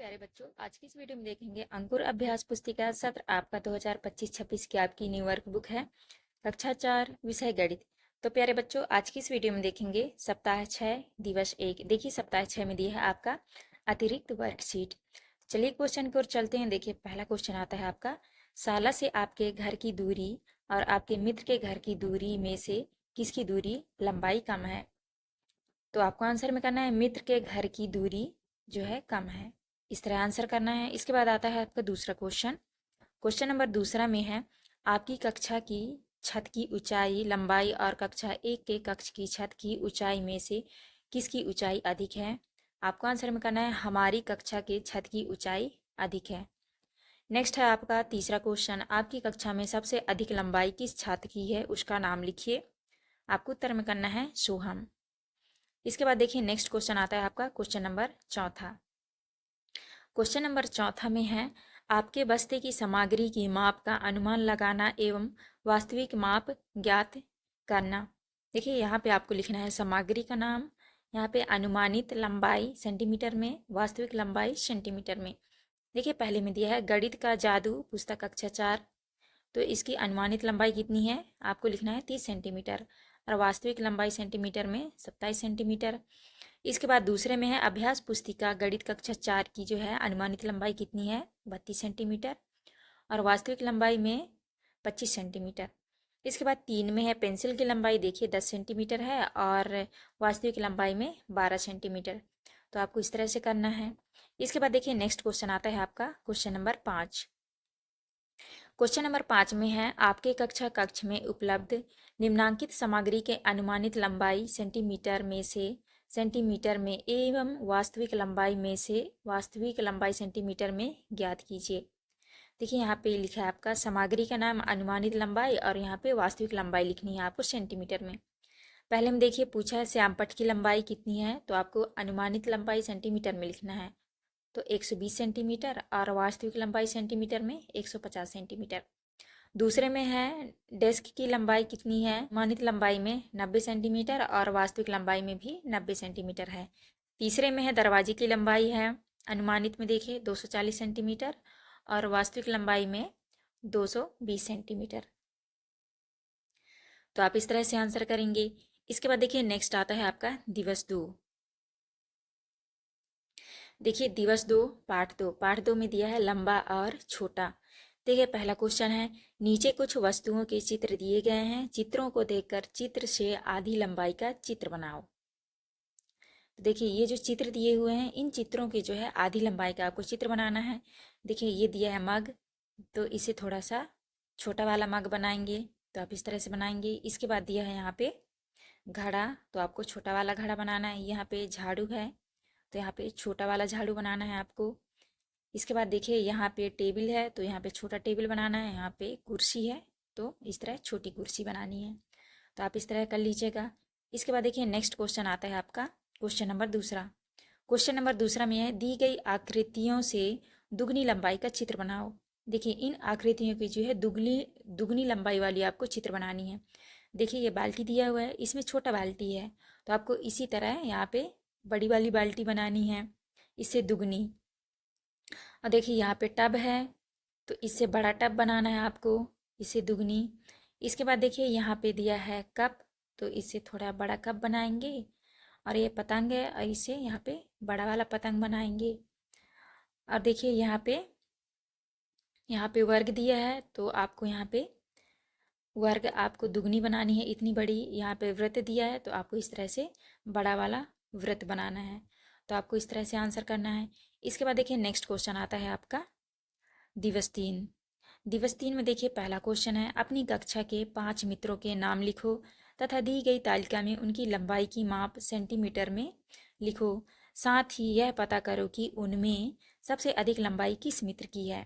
प्यारे बच्चों, आज की इस वीडियो में देखेंगे अंकुर अभ्यास पुस्तिका सत्र आपका 2025-26 की आपकी न्यू वर्क बुक है। कक्षा 4 विषय गणित। तो प्यारे बच्चों, आज की इस वीडियो में देखेंगे सप्ताह 6 दिवस 1। देखिए सप्ताह 6 में दिया है आपका अतिरिक्त वर्कशीट। चलिए क्वेश्चन की ओर चलते हैं। देखिए पहला क्वेश्चन आता है आपका, शाला से आपके घर की दूरी और आपके मित्र के घर की दूरी में से किसकी दूरी लंबाई कम है। तो आपको आंसर में करना है मित्र के घर की दूरी जो है कम है, इस तरह आंसर करना है। इसके बाद आता है आपका दूसरा क्वेश्चन। क्वेश्चन नंबर दूसरा में है, आपकी कक्षा की छत की ऊंचाई लंबाई और कक्षा 1 के कक्ष की छत की ऊंचाई में से किसकी ऊंचाई अधिक है। आपको आंसर में करना है हमारी कक्षा के छत की ऊंचाई अधिक है। नेक्स्ट है आपका तीसरा क्वेश्चन, आपकी कक्षा में सबसे अधिक लंबाई किस छात्र की है, उसका नाम लिखिए। आपको उत्तर में करना है सोहम। इसके बाद देखिए नेक्स्ट क्वेश्चन आता है आपका क्वेश्चन नंबर चौथा। क्वेश्चन नंबर चौथा में है, आपके बस्ते की सामग्री की माप का अनुमान लगाना एवं वास्तविक माप ज्ञात करना। देखिए यहाँ पे आपको लिखना है सामग्री का नाम, यहाँ पे अनुमानित लंबाई सेंटीमीटर में, वास्तविक लंबाई सेंटीमीटर में। देखिए पहले में दिया है गणित का जादू पुस्तक कक्षा 4, तो इसकी अनुमानित लंबाई कितनी है, आपको लिखना है 30 सेंटीमीटर और वास्तविक लंबाई सेंटीमीटर में 27 सेंटीमीटर। इसके बाद दूसरे में है अभ्यास पुस्तिका गणित कक्षा 4 की जो है अनुमानित लंबाई कितनी है 32 सेंटीमीटर और वास्तविक लंबाई में 25 सेंटीमीटर। इसके बाद 3 में है पेंसिल की लंबाई, देखिए 10 सेंटीमीटर है और वास्तविक लंबाई में 12 सेंटीमीटर। तो आपको इस तरह से करना है। इसके बाद देखिए नेक्स्ट क्वेश्चन आता है आपका क्वेश्चन नंबर 5। क्वेश्चन नंबर 5 में है, आपके कक्षा कक्ष में उपलब्ध निम्नांकित सामग्री के अनुमानित लंबाई सेंटीमीटर में से सेंटीमीटर में एवं वास्तविक लंबाई में से वास्तविक लंबाई सेंटीमीटर में ज्ञात कीजिए। देखिए यहाँ पे लिखा है आपका सामग्री का नाम, अनुमानित लंबाई और यहाँ पे वास्तविक लंबाई लिखनी है आपको सेंटीमीटर में। पहले में देखिए पूछा है श्यामपट्ट की लंबाई कितनी है, तो आपको अनुमानित लंबाई सेंटीमीटर में लिखना है, तो 120 सेंटीमीटर और वास्तविक लंबाई सेंटीमीटर में 150 सेंटीमीटर। दूसरे में है डेस्क की लंबाई कितनी है, अनुमानित लंबाई में 90 सेंटीमीटर और वास्तविक लंबाई में भी 90 सेंटीमीटर है। तीसरे में है दरवाजे की लंबाई है, अनुमानित में देखिए 240 सेंटीमीटर और वास्तविक लंबाई में 220 सेंटीमीटर। तो आप इस तरह से आंसर करेंगे। इसके बाद देखिए नेक्स्ट आता है आपका दिवस 2। देखिए दिवस 2 पाठ 2 में दिया है लंबा और छोटा। देखिए पहला क्वेश्चन है, नीचे कुछ वस्तुओं के चित्र दिए गए हैं, चित्रों को देखकर चित्र से आधी लंबाई का चित्र बनाओ। तो देखिए ये जो चित्र दिए हुए हैं, इन चित्रों के जो है आधी लंबाई का आपको चित्र बनाना है। देखिए ये दिया है मग, तो इसे थोड़ा सा छोटा वाला मग बनाएंगे, तो आप इस तरह से बनाएंगे। इसके बाद दिया है यहाँ पे घड़ा, तो आपको छोटा वाला घड़ा बनाना है। यहाँ पे झाड़ू है, तो यहाँ पे छोटा वाला झाड़ू बनाना है आपको। इसके बाद देखिए यहाँ पे टेबल है, तो यहाँ पे छोटा टेबल बनाना है। यहाँ पे कुर्सी है, तो इस तरह छोटी कुर्सी बनानी है। तो आप इस तरह कर लीजिएगा। इसके बाद देखिए नेक्स्ट क्वेश्चन आता है आपका क्वेश्चन नंबर दूसरा। क्वेश्चन नंबर दूसरा में है, दी गई आकृतियों से दुगनी लंबाई का चित्र बनाओ। देखिए इन आकृतियों की जो है दुगनी लंबाई वाली आपको चित्र बनानी है। देखिए ये बाल्टी दिया हुआ है, इसमें छोटा बाल्टी है, तो आपको इसी तरह यहाँ पे बड़ी वाली बाल्टी बनानी है, इससे दुगनी। और देखिए यहाँ पे टब है, तो इससे बड़ा टब बनाना है आपको, इससे दुगनी। इसके बाद देखिए यहाँ पे दिया है कप, तो इससे थोड़ा बड़ा कप बनाएंगे। और ये पतंग है, और इससे यहाँ पे बड़ा वाला पतंग बनाएंगे। और देखिए यहाँ पे वर्ग दिया है, तो आपको यहाँ पे वर्ग आपको दुगनी बनानी है, इतनी बड़ी। यहाँ पे वृत्त दिया है, तो आपको इस तरह से बड़ा वाला वृत्त बनाना है। तो आपको इस तरह से आंसर करना है। इसके बाद देखिए नेक्स्ट क्वेश्चन आता है आपका दिवस 3। दिवस 3 में देखिए पहला क्वेश्चन है, अपनी कक्षा के 5 मित्रों के नाम लिखो तथा दी गई तालिका में उनकी लंबाई की माप सेंटीमीटर में लिखो। साथ ही यह पता करो कि उनमें सबसे अधिक लंबाई किस मित्र की है।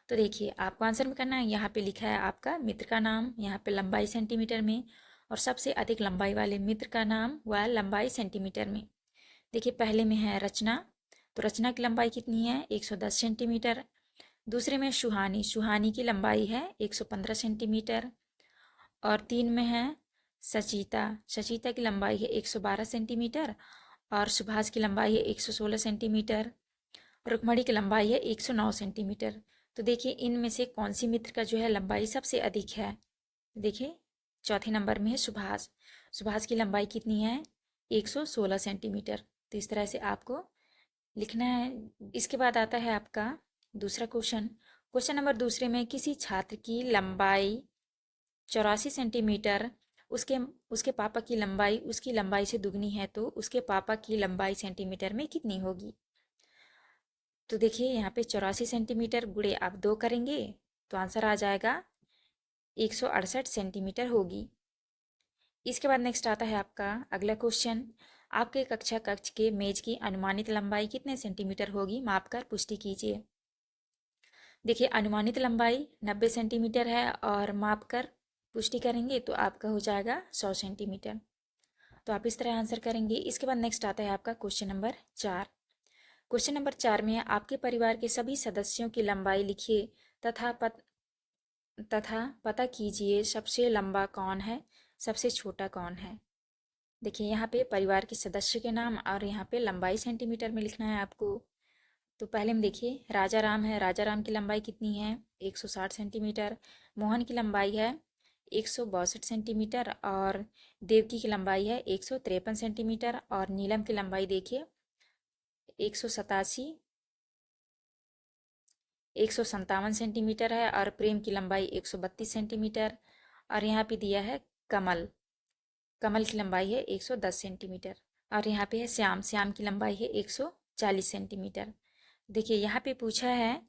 तो देखिए आपको आंसर में करना है, यहाँ पे लिखा है आपका मित्र का नाम, यहाँ पे लंबाई सेंटीमीटर में, और सबसे अधिक लंबाई वाले मित्र का नाम व लंबाई सेंटीमीटर में। देखिए पहले में है रचना, तो रचना की लंबाई कितनी है 110 सेंटीमीटर। दूसरे में सुहानी, सुहानी की लंबाई है 115 सेंटीमीटर। और 3 में है सचिता, सचिता की लंबाई है 112 सेंटीमीटर और सुभाष की लंबाई है 116 सेंटीमीटर। रुक्मणी की लंबाई है 109 सेंटीमीटर। तो देखिए इनमें से कौन सी मित्र का जो है लंबाई सबसे अधिक है। देखिए चौथे नंबर में है सुभाष। सुभाष की लंबाई कितनी है? 116 सेंटीमीटर। तो इस तरह से आपको लिखना है। इसके बाद आता है आपका दूसरा क्वेश्चन। क्वेश्चन नंबर दूसरे में किसी छात्र की लंबाई 84 सेंटीमीटर, उसके उसके पापा की लंबाई उसकी लंबाई से दुगनी है, तो उसके पापा की लंबाई सेंटीमीटर में कितनी होगी? तो देखिए यहाँ पे 84 सेंटीमीटर गुणे आप 2 करेंगे तो आंसर आ जाएगा 168 सेंटीमीटर होगी। इसके बाद नेक्स्ट आता है आपका अगला क्वेश्चन। आपके कक्षा कक्ष के मेज की अनुमानित लंबाई कितने सेंटीमीटर होगी? माप कर पुष्टि कीजिए। देखिए अनुमानित लंबाई 90 सेंटीमीटर है और माप कर पुष्टि करेंगे तो आपका हो जाएगा 100 सेंटीमीटर। तो आप इस तरह आंसर करेंगे। इसके बाद नेक्स्ट आता है आपका क्वेश्चन नंबर 4। क्वेश्चन नंबर 4 में आपके परिवार के सभी सदस्यों की लंबाई लिखिए तथा पता कीजिए सबसे लंबा कौन है, सबसे छोटा कौन है। देखिए यहाँ पे परिवार के सदस्य के नाम और यहाँ पे लंबाई सेंटीमीटर में लिखना है आपको। तो पहले में देखिए राजा राम है। राजा राम की लंबाई कितनी है? 160 सेंटीमीटर। मोहन की लंबाई है 162 सेंटीमीटर और देवकी की लंबाई है 153 सेंटीमीटर और नीलम की लंबाई देखिए 157 सेंटीमीटर है और प्रेम की लंबाई 132 सेंटीमीटर। और यहाँ पे दिया है कमल। कमल की लंबाई है 110 सेंटीमीटर। और यहाँ पे है श्याम। श्याम की लंबाई है 140 सेंटीमीटर। देखिए यहाँ पे पूछा है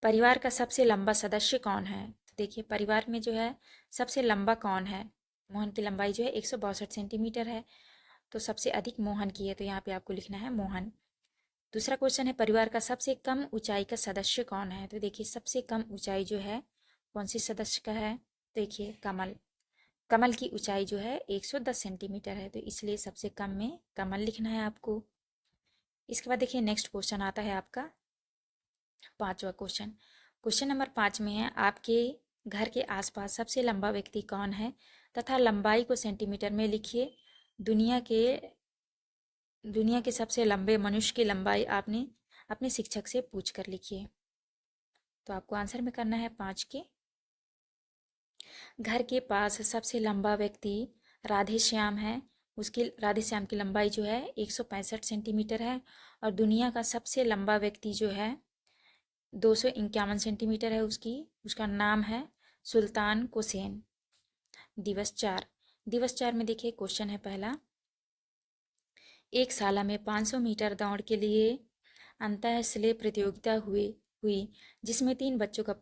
परिवार का सबसे लंबा सदस्य कौन है। तो देखिए परिवार में जो है सबसे लंबा कौन है? मोहन की लंबाई जो है 162 सेंटीमीटर है, तो सबसे अधिक मोहन की है, तो यहाँ पे आपको लिखना है मोहन। दूसरा क्वेश्चन है परिवार का सबसे कम ऊंचाई का सदस्य कौन है। तो देखिए सबसे कम ऊंचाई जो है कौन सी सदस्य का है? देखिए कमल। कमल की ऊंचाई जो है 110 सेंटीमीटर है, तो इसलिए सबसे कम में कमल लिखना है आपको। इसके बाद देखिए नेक्स्ट क्वेश्चन आता है आपका पांचवा क्वेश्चन। क्वेश्चन नंबर 5 में है आपके घर के आसपास सबसे लंबा व्यक्ति कौन है तथा लंबाई को सेंटीमीटर में लिखिए। दुनिया के दुनिया के सबसे लंबे मनुष्य की लंबाई आपने अपने शिक्षक से पूछ कर लिखिए। तो आपको आंसर में करना है 5 के। घर के पास सबसे लंबा व्यक्ति राधे श्याम है। उसकी राधे श्याम की लंबाई जो है 165 सेंटीमीटर है और दुनिया का सबसे लंबा व्यक्ति जो है 251 सेंटीमीटर है। उसका नाम है सुल्तान कोसेन। दिवस 4 में देखिए क्वेश्चन है पहला। एक शाला में 500 मीटर दौड़ के लिए अंतःशिले प्रतियोगिता हुई जिसमें 3 बच्चों का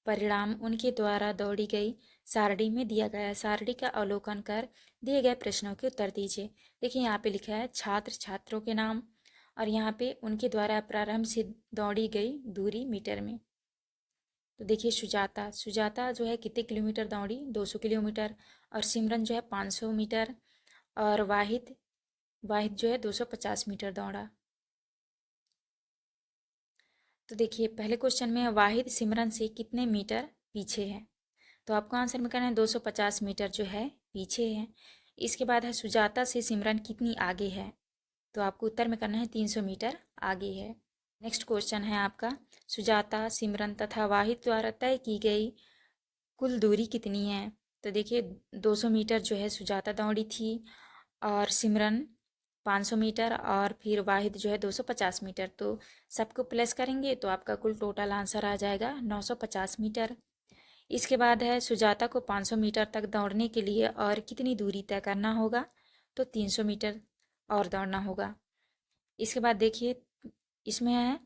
परिणाम उनके द्वारा दौड़ी गई सारणी में दिया गया है। सारणी का अवलोकन कर दिए गए प्रश्नों के उत्तर दीजिए। देखिए यहाँ पे लिखा है छात्र छात्रों के नाम और यहाँ पे उनके द्वारा प्रारंभ से दौड़ी गई दूरी मीटर में। तो देखिए सुजाता जो है कितने किलोमीटर दौड़ी? 200 किलोमीटर। और सिमरन जो है 500 मीटर और वाहिद जो है 250 मीटर दौड़ा। तो देखिए पहले क्वेश्चन में वाहिद सिमरन से कितने मीटर पीछे है, तो आपको आंसर में करना है 250 मीटर जो है पीछे है। इसके बाद है सुजाता से सिमरन कितनी आगे है, तो आपको उत्तर में करना है 300 मीटर आगे है। नेक्स्ट क्वेश्चन है आपका सुजाता सिमरन तथा वाहिद द्वारा तय की गई कुल दूरी कितनी है। तो देखिए 200 मीटर जो है सुजाता दौड़ी थी और सिमरन 500 मीटर और फिर वाहिद जो है 250 मीटर। तो सबको प्लस करेंगे तो आपका कुल टोटल आंसर आ जाएगा 950 मीटर। इसके बाद है सुजाता को 500 मीटर तक दौड़ने के लिए और कितनी दूरी तय करना होगा, तो 300 मीटर और दौड़ना होगा। इसके बाद देखिए इसमें है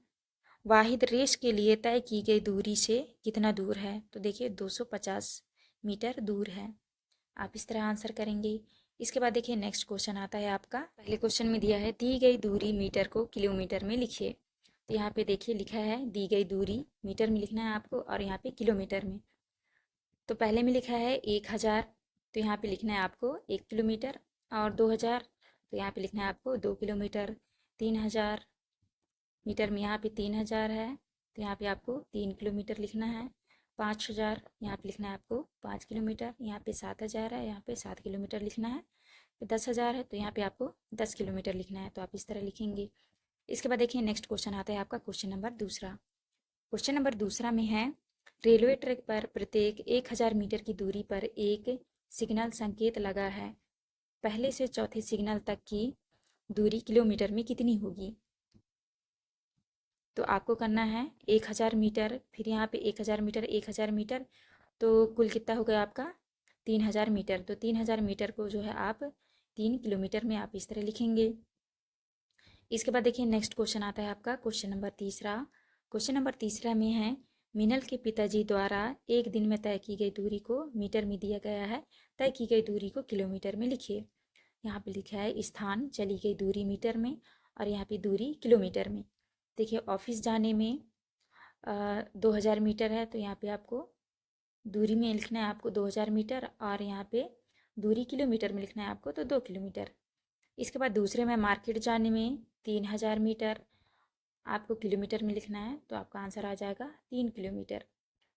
वाहिद रेस के लिए तय की गई दूरी से कितना दूर है, तो देखिए 250 मीटर दूर है। आप इस तरह आंसर करेंगे। इसके बाद देखिए नेक्स्ट क्वेश्चन आता है आपका। पहले क्वेश्चन में दिया है दी गई दूरी मीटर को किलोमीटर में लिखिए। तो यहाँ पे देखिए लिखा है दी गई दूरी मीटर में लिखना है आपको और यहाँ पे किलोमीटर में। तो पहले में लिखा है 1000, तो यहाँ पे लिखना है आपको 1 किलोमीटर। और 2000, तो यहाँ पे लिखना है आपको 2 किलोमीटर। 3000 मीटर में यहाँ पे 3000 है, तो यहाँ पे आपको 3 किलोमीटर लिखना है। 5000 यहाँ पे लिखना है आपको 5 किलोमीटर। यहाँ पे 7000 है, यहाँ पे 7 किलोमीटर लिखना है। 10,000 है तो यहाँ पे आपको 10 किलोमीटर लिखना है, तो आप इस तरह लिखेंगे। इसके बाद देखिए नेक्स्ट क्वेश्चन आता है आपका क्वेश्चन नंबर दूसरा। क्वेश्चन नंबर दूसरा में है, रेलवे ट्रैक पर प्रत्येक 1000 मीटर की दूरी पर एक सिग्नल संकेत लगा है, पहले से चौथे सिग्नल तक की दूरी किलोमीटर में कितनी होगी? तो आपको करना है 1000 मीटर, फिर यहाँ पे 1000 मीटर 1000 मीटर, तो कुल कितना हो गया आपका 3000 मीटर। तो 3000 मीटर को जो है आप 3 किलोमीटर में आप इस तरह लिखेंगे। इसके बाद देखिए नेक्स्ट क्वेश्चन आता है आपका क्वेश्चन नंबर तीसरा। क्वेश्चन नंबर तीसरा में है, मिनल के पिताजी द्वारा एक दिन में तय की गई दूरी को मीटर में दिया गया है, तय की गई दूरी को किलोमीटर में लिखिए। यहाँ पे लिखा है स्थान, चली गई दूरी मीटर में, और यहाँ पे दूरी किलोमीटर में। देखिए ऑफिस जाने में 2000 मीटर है, तो यहाँ पे आपको दूरी में लिखना है आपको 2000 मीटर, और यहाँ पे दूरी किलोमीटर में लिखना है आपको तो 2 किलोमीटर। इसके बाद दूसरे में मार्केट जाने में 3000 मीटर आपको किलोमीटर में लिखना है, तो आपका आंसर आ जाएगा 3 किलोमीटर।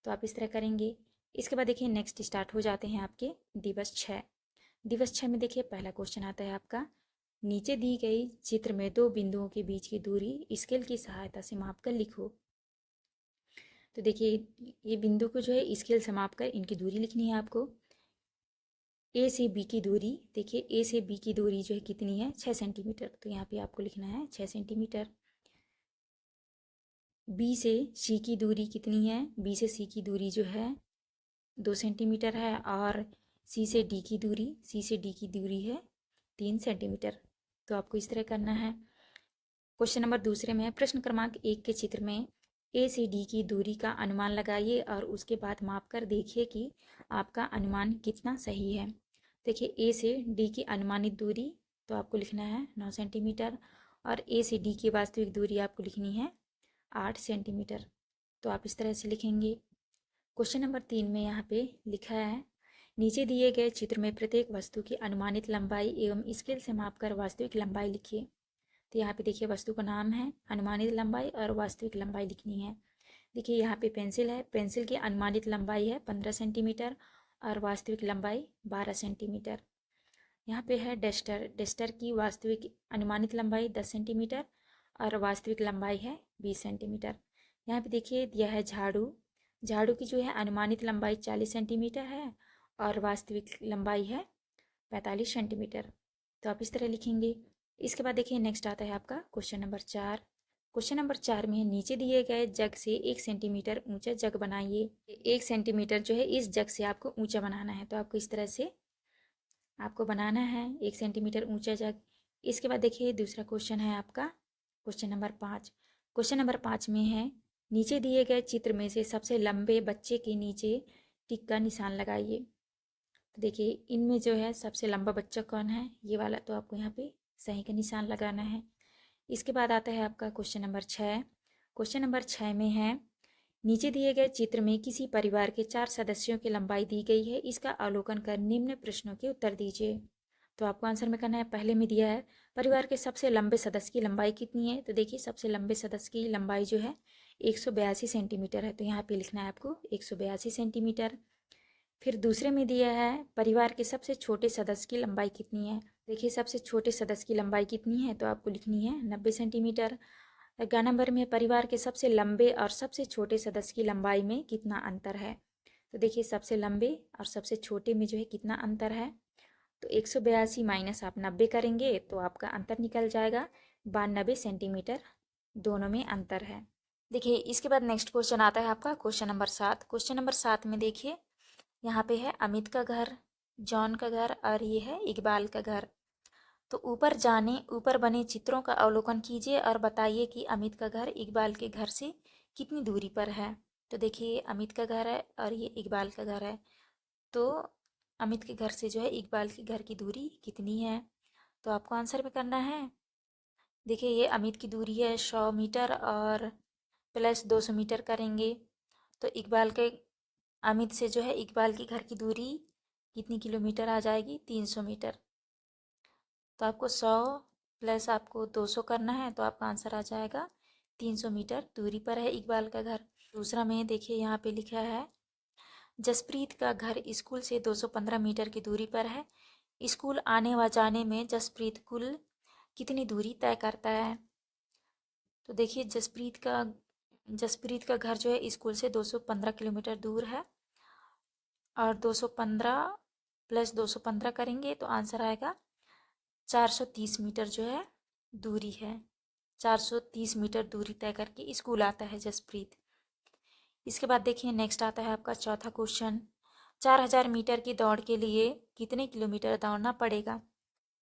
तो आप इस तरह करेंगे। इसके बाद देखिए नेक्स्ट स्टार्ट हो जाते हैं आपके दिवस 6। दिवस 6 में देखिए पहला क्वेश्चन आता है आपका, नीचे दी गई चित्र में दो बिंदुओं के बीच की दूरी स्केल की सहायता से माप कर लिखो। तो देखिए ये बिंदु को जो है स्केल से माप कर इनकी दूरी लिखनी है आपको। ए से बी की दूरी, देखिए ए से बी की दूरी जो है कितनी है 6 सेंटीमीटर, तो यहाँ पे आपको लिखना है 6 सेंटीमीटर। बी से सी की दूरी कितनी है, बी से सी की दूरी जो है 2 सेंटीमीटर है, और सी से डी की दूरी, सी से डी की दूरी है 3 सेंटीमीटर। तो आपको इस तरह करना है। क्वेश्चन नंबर दूसरे में है, प्रश्न क्रमांक 1 के चित्र में ए से डी की दूरी का अनुमान लगाइए और उसके बाद माप कर देखिए कि आपका अनुमान कितना सही है। देखिए ए से डी की अनुमानित दूरी तो आपको लिखना है 9 सेंटीमीटर, और ए से डी की वास्तविक दूरी आपको लिखनी है 8 सेंटीमीटर। तो आप इस तरह से लिखेंगे। क्वेश्चन नंबर 3 में यहाँ पे लिखा है, नीचे दिए गए चित्र में प्रत्येक वस्तु की अनुमानित लंबाई एवं स्केल से मापकर वास्तविक लंबाई लिखिए। तो यहाँ पे देखिए वस्तु का नाम है, अनुमानित लंबाई और वास्तविक लंबाई लिखनी है। देखिए यहाँ पे पेंसिल है, पेंसिल की अनुमानित लंबाई है 15 सेंटीमीटर और वास्तविक लंबाई 12 सेंटीमीटर। यहाँ पे है डस्टर, डस्टर की वास्तविक अनुमानित लंबाई 10 सेंटीमीटर और वास्तविक लंबाई है 20 सेंटीमीटर। यहाँ पे देखिए दिया है झाड़ू, झाड़ू की जो है अनुमानित लंबाई 40 सेंटीमीटर है और वास्तविक लंबाई है 45 सेंटीमीटर। तो आप इस तरह लिखेंगे। इसके बाद देखिए नेक्स्ट आता है आपका क्वेश्चन नंबर 4। क्वेश्चन नंबर 4 में है, नीचे दिए गए जग से 1 सेंटीमीटर ऊंचा जग बनाइए। 1 सेंटीमीटर जो है इस जग से आपको ऊंचा बनाना है, तो आपको इस तरह से आपको बनाना है 1 सेंटीमीटर ऊंचा जग। इसके बाद देखिए दूसरा क्वेश्चन है आपका क्वेश्चन नंबर 5। क्वेश्चन नंबर 5 में है, नीचे दिए गए चित्र में से सबसे लंबे बच्चे के नीचे टिक का निशान लगाइए। तो देखिए इनमें जो है सबसे लंबा बच्चा कौन है, ये वाला, तो आपको यहाँ पे सही का निशान लगाना है। इसके बाद आता है आपका क्वेश्चन नंबर 6। क्वेश्चन नंबर 6 में है, नीचे दिए गए चित्र में किसी परिवार के 4 सदस्यों की लंबाई दी गई है, इसका अवलोकन कर निम्न प्रश्नों के उत्तर दीजिए। तो आपको आंसर में करना है, पहले में दिया है परिवार के सबसे लंबे सदस्य की लंबाई कितनी है, तो देखिए सबसे लंबे सदस्य की लंबाई जो है 182 सेंटीमीटर है, तो यहाँ पे लिखना है आपको 182 सेंटीमीटर। फिर दूसरे में दिया है परिवार के सबसे छोटे सदस्य की लंबाई कितनी है, देखिए सबसे छोटे सदस्य की लंबाई कितनी है, तो आपको लिखनी है 90 सेंटीमीटर। 11 नंबर में परिवार के सबसे लंबे और सबसे छोटे सदस्य की लंबाई में कितना अंतर है, तो देखिए सबसे लंबे और सबसे छोटे में जो है कितना अंतर है, तो 182 माइनस आप 90 करेंगे तो आपका अंतर निकल जाएगा 92 सेंटीमीटर, दोनों में अंतर है। देखिए इसके बाद नेक्स्ट क्वेश्चन आता है आपका क्वेश्चन नंबर 7। क्वेश्चन नंबर 7 में देखिए यहाँ पे है अमित का घर, जॉन का घर और ये है इकबाल का घर। तो ऊपर बने चित्रों का अवलोकन कीजिए और बताइए कि अमित का घर इकबाल के घर से कितनी दूरी पर है। तो देखिए अमित का घर है और ये इकबाल का घर है, तो अमित के घर से जो है इकबाल के घर की दूरी कितनी है, तो आपको आंसर में करना है। देखिए ये अमित की दूरी है 100 मीटर और प्लस 200 मीटर करेंगे तो अमित से जो है इकबाल के घर की दूरी कितनी किलोमीटर आ जाएगी, 300 मीटर। तो आपको 100 प्लस आपको 200 करना है, तो आपका आंसर आ जाएगा 300 मीटर दूरी पर है इकबाल का घर। दूसरा में देखिए यहाँ पे लिखा है, जसप्रीत का घर स्कूल से 215 मीटर की दूरी पर है। स्कूल आने व जाने में जसप्रीत कुल कितनी दूरी तय करता है, तो देखिए जसप्रीत का घर जो है स्कूल से 215 किलोमीटर दूर है, और 215 प्लस 215 करेंगे तो आंसर आएगा 430 मीटर जो है दूरी है। 430 मीटर दूरी तय करके स्कूल आता है जसप्रीत। इसके बाद देखिए नेक्स्ट आता है आपका चौथा क्वेश्चन। 4000 मीटर की दौड़ के लिए कितने किलोमीटर दौड़ना पड़ेगा?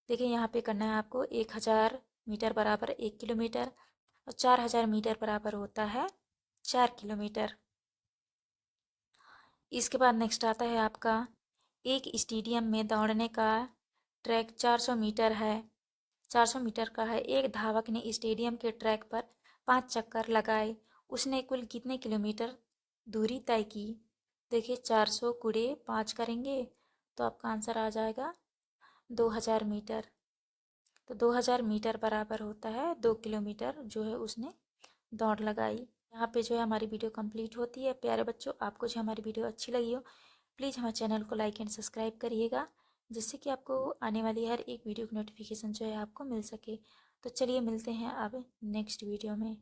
देखिए यहाँ पे करना है आपको 1000 मीटर बराबर 1 किलोमीटर, और 4000 मीटर बराबर होता है 4 किलोमीटर। इसके बाद नेक्स्ट आता है आपका, एक स्टेडियम में दौड़ने का ट्रैक 400 मीटर है, 400 मीटर का है। एक धावक ने स्टेडियम के ट्रैक पर 5 चक्कर लगाए, उसने कुल कितने किलोमीटर दूरी तय की? देखिए 400 गुणे 5 करेंगे तो आपका आंसर आ जाएगा 2000 मीटर। तो 2000 मीटर बराबर होता है 2 किलोमीटर जो है उसने दौड़ लगाई। यहाँ पे जो है हमारी वीडियो कंप्लीट होती है। प्यारे बच्चों, आपको जो हमारी वीडियो अच्छी लगी हो प्लीज़ हमारे चैनल को लाइक एंड सब्सक्राइब करिएगा, जिससे कि आपको आने वाली हर एक वीडियो की नोटिफिकेशन जो है आपको मिल सके। तो चलिए मिलते हैं अब नेक्स्ट वीडियो में।